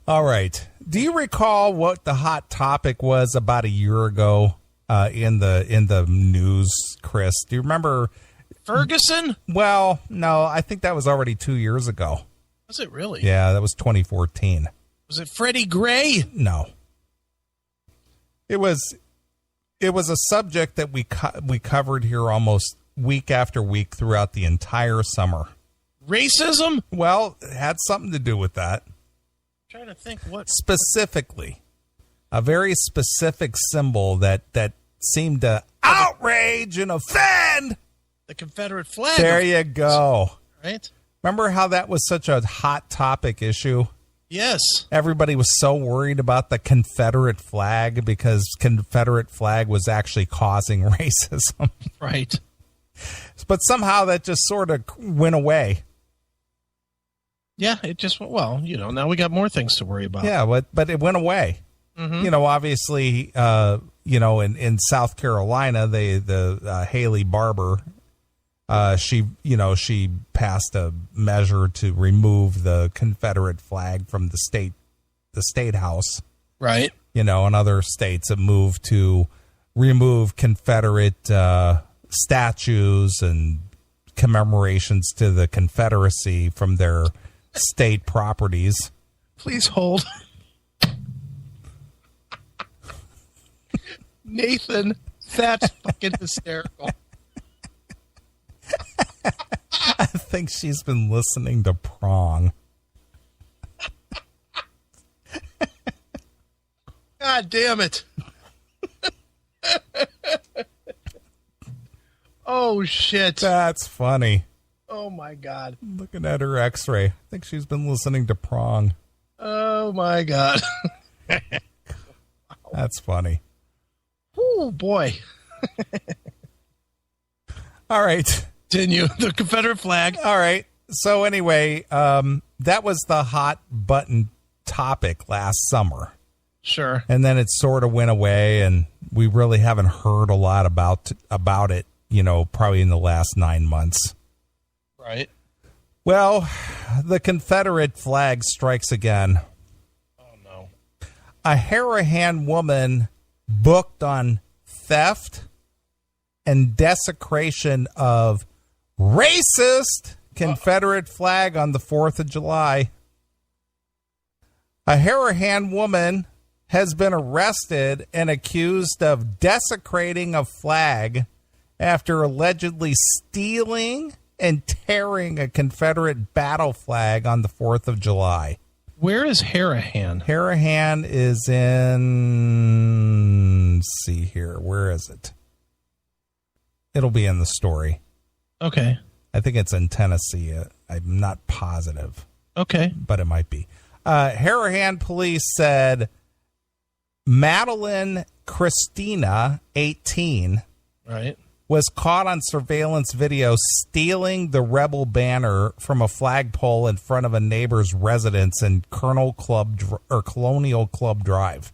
All right. Do you recall what the hot topic was about a year ago in the news, Chris? Do you remember Ferguson? Well, no, I think that was already 2 years ago. Was it really? Yeah, that was 2014. Was it Freddie Gray? No. It was a subject that we covered here almost week after week throughout the entire summer. Racism? Well, it had something to do with that. I'm trying to think what specifically. A very specific symbol that seemed to outrage and offend. The Confederate flag. There you go. Right? Remember how that was such a hot topic issue? Yes. Everybody was so worried about the Confederate flag because Confederate flag was actually causing racism. Right. But somehow that just sort of went away. Yeah, it just, well, now we got more things to worry about. Yeah, but it went away. Mm-hmm. Obviously, in South Carolina, the Haley Barbour, she passed a measure to remove the Confederate flag from the state house. Right. And other states have moved to remove Confederate statues and commemorations to the Confederacy from their state properties. Please hold. Nathan, that's fucking hysterical. I think she's been listening to Prong. God damn it. Oh, shit. That's funny. Oh, my God. Looking at her x-ray. I think she's been listening to Prong. Oh, my God. That's funny. Oh, boy. All right. Continue. The Confederate flag. All right. So anyway, that was the hot button topic last summer. Sure. And then it sort of went away, and we really haven't heard a lot about it, probably in the last 9 months. Right. Well, the Confederate flag strikes again. Oh, no. A Harahan woman booked on theft and desecration of racist Confederate flag on the 4th of July. A Harahan woman has been arrested and accused of desecrating a flag after allegedly stealing and tearing a Confederate battle flag on the 4th of July. Where is Harahan? Harahan is in, let's see here, where is it? It'll be in the story. Okay. I think it's in Tennessee. I'm not positive. Okay. But it might be. Harahan police said Madeline Christina, 18, right, was caught on surveillance video stealing the rebel banner from a flagpole in front of a neighbor's residence in Colonial Club Drive.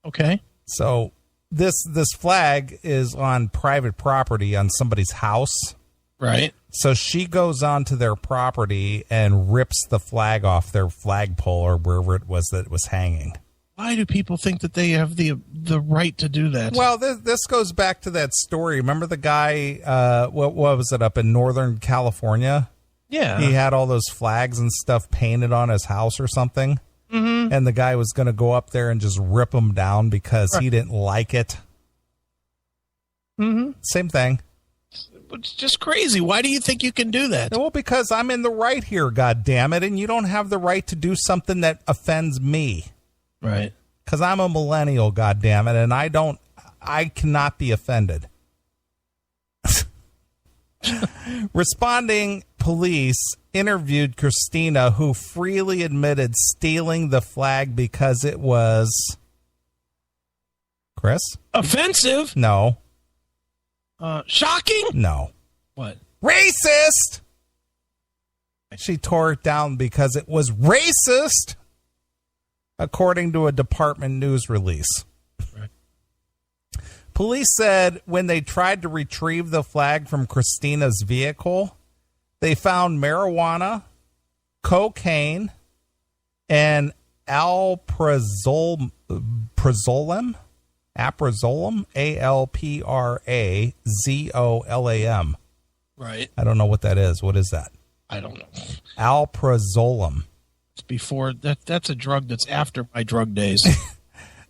Okay. So this flag is on private property on somebody's house. Right. So she goes onto their property and rips the flag off their flagpole or wherever it was that it was hanging. Why do people think that they have the right to do that? Well, this goes back to that story. Remember the guy, what was it, up in Northern California? Yeah. He had all those flags and stuff painted on his house or something. Mm-hmm. And the guy was going to go up there and just rip them down because he didn't like it. Mm-hmm. Same thing. It's just crazy. Why do you think you can do that? Well, because I'm in the right here, goddammit, and you don't have the right to do something that offends me. Right. Because I'm a millennial, goddammit, and I cannot be offended. Responding police interviewed Christina, who freely admitted stealing the flag because it was... Chris? Offensive? No. Shocking? No. What? Racist! She tore it down because it was racist, according to a department news release. Right. Police said when they tried to retrieve the flag from Christina's vehicle, they found marijuana, cocaine, and alprazolam, alprazolam. Right. I don't know what that is. What is that? I don't know. Alprazolam. It's before that's a drug that's after my drug days.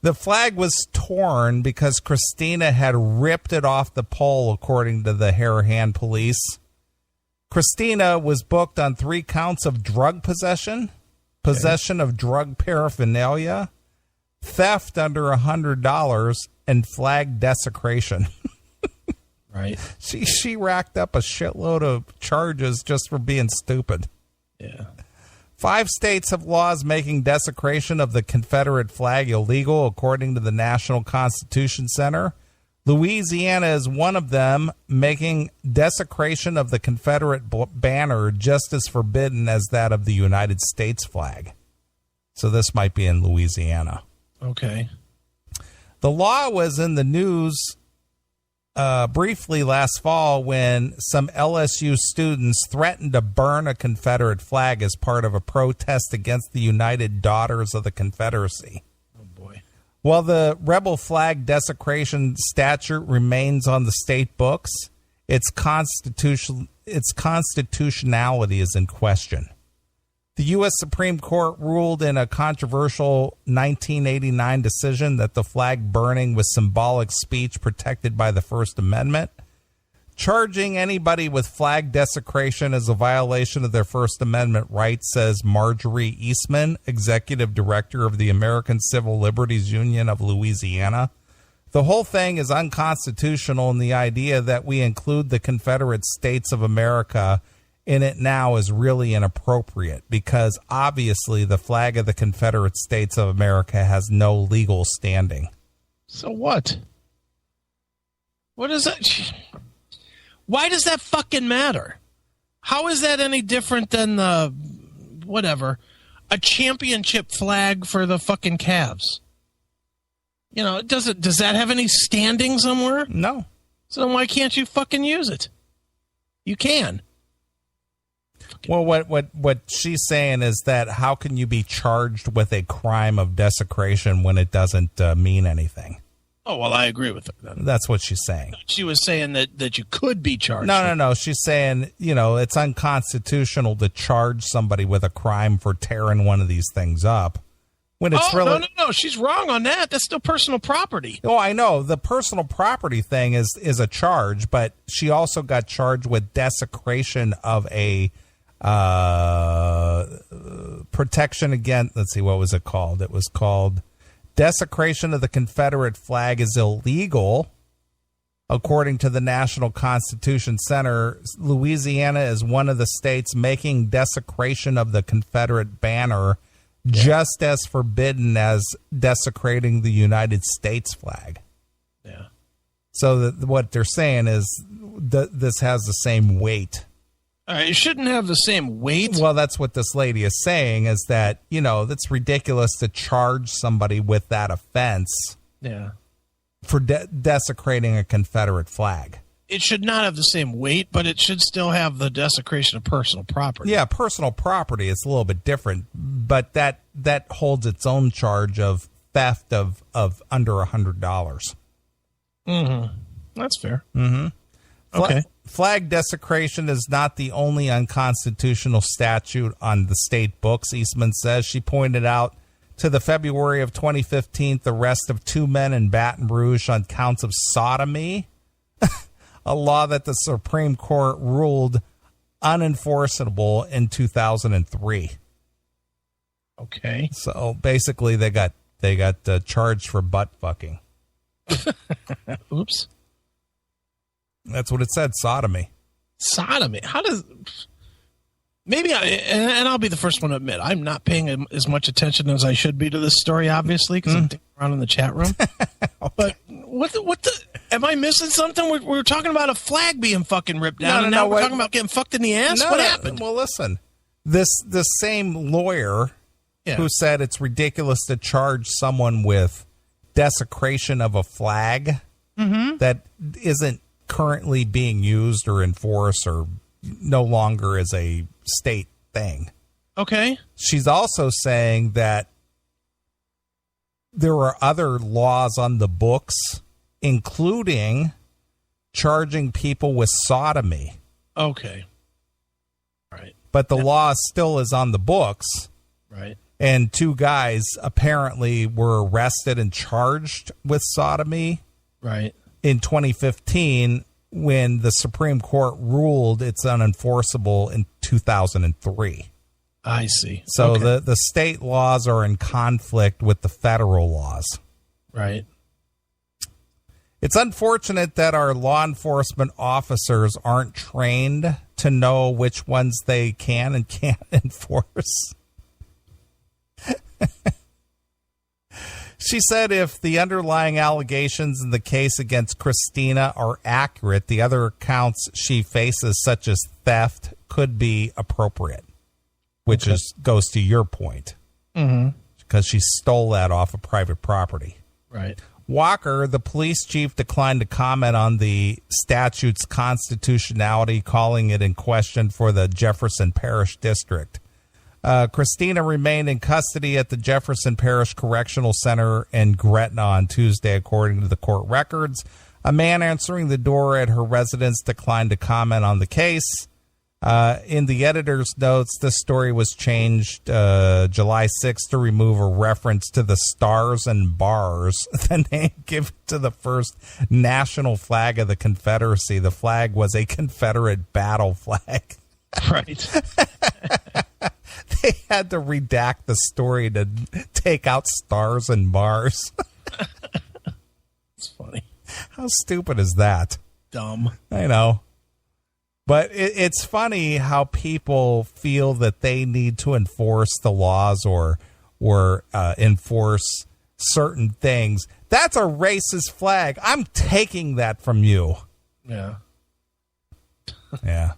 The flag was torn because Christina had ripped it off the pole, according to the Harahan police. Christina was booked on 3 counts of drug possession of drug paraphernalia, theft under $100, and flag desecration. Right. She racked up a shitload of charges just for being stupid. Yeah. 5 states have laws making desecration of the Confederate flag illegal, according to the National Constitution Center. Louisiana is one of them, making desecration of the Confederate banner just as forbidden as that of the United States flag. So this might be in Louisiana. Okay. The law was in the news briefly last fall when some LSU students threatened to burn a Confederate flag as part of a protest against the United Daughters of the Confederacy. Oh, boy. While the rebel flag desecration statute remains on the state books, its constitutionality is in question. The U.S. Supreme Court ruled in a controversial 1989 decision that the flag burning was symbolic speech protected by the First Amendment, charging anybody with flag desecration as a violation of their First Amendment rights, says Marjorie Eastman, executive director of the American Civil Liberties Union of Louisiana. The whole thing is unconstitutional, and the idea that we include the Confederate States of America in it now is really inappropriate because obviously the flag of the Confederate States of America has no legal standing. So what? What is that? Why does that fucking matter? How is that any different than the whatever, a championship flag for the fucking Cavs? You know, does that have any standing somewhere? No. So then why can't you fucking use it? You can. Well, what she's saying is that how can you be charged with a crime of desecration when it doesn't mean anything? Oh, well, I agree with her. That's what she's saying. She was saying that you could be charged. No. She's saying, it's unconstitutional to charge somebody with a crime for tearing one of these things up. When it's no. She's wrong on that. That's still personal property. Oh, I know. The personal property thing is a charge, but she also got charged with desecration of a protection against, let's see, what was it called? It was called desecration of the Confederate flag is illegal. According to the National Constitution Center, Louisiana is one of the states making desecration of the Confederate banner just as forbidden as desecrating the United States flag. Yeah. So what they're saying is this has the same weight. It shouldn't have the same weight. Well, that's what this lady is saying, is that, that's ridiculous to charge somebody with that offense. Yeah. For desecrating a Confederate flag. It should not have the same weight, but it should still have the desecration of personal property. Yeah, personal property is a little bit different, but that holds its own charge of theft of under $100. Mm-hmm. That's fair. Mm-hmm. Okay. Flag desecration is not the only unconstitutional statute on the state books, Eastman says. She pointed out to the February of 2015 arrest of 2 men in Baton Rouge on counts of sodomy, a law that the Supreme Court ruled unenforceable in 2003. Okay. So basically they got charged for butt fucking. Oops. That's what it said, sodomy. Sodomy. How does... Maybe and I'll be the first one to admit, I'm not paying as much attention as I should be to this story, obviously, because I'm digging around in the chat room. Okay. But what the... Am I missing something? We were talking about a flag being fucking ripped down, and now we're talking about getting fucked in the ass? What happened? Well, listen. This same lawyer who said it's ridiculous to charge someone with desecration of a flag that isn't currently being used or enforced or no longer is a state thing. Okay. She's also saying that there are other laws on the books, including charging people with sodomy. Okay. Right. But the law still is on the books. Right. And 2 guys apparently were arrested and charged with sodomy. Right. In 2015, when the Supreme Court ruled it's unenforceable in 2003. I see. So okay. the state laws are in conflict with the federal laws. Right. It's unfortunate that our law enforcement officers aren't trained to know which ones they can and can't enforce. She said if the underlying allegations in the case against Christina are accurate, the other counts she faces, such as theft, could be appropriate, which goes to your point, because she stole that off of private property. Right. Walker, the police chief, declined to comment on the statute's constitutionality, calling it in question for the Jefferson Parish District. Christina remained in custody at the Jefferson Parish Correctional Center in Gretna on Tuesday, according to the court records. A man answering the door at her residence declined to comment on the case. In the editor's notes, this story was changed July 6th to remove a reference to the Stars and Bars, the name given to the first national flag of the Confederacy. The flag was a Confederate battle flag. Right. They had to redact the story to take out Stars and Bars. It's funny. How stupid is that? Dumb. I know. But it's funny how people feel that they need to enforce the laws or enforce certain things. That's a racist flag. I'm taking that from you. Yeah. Yeah.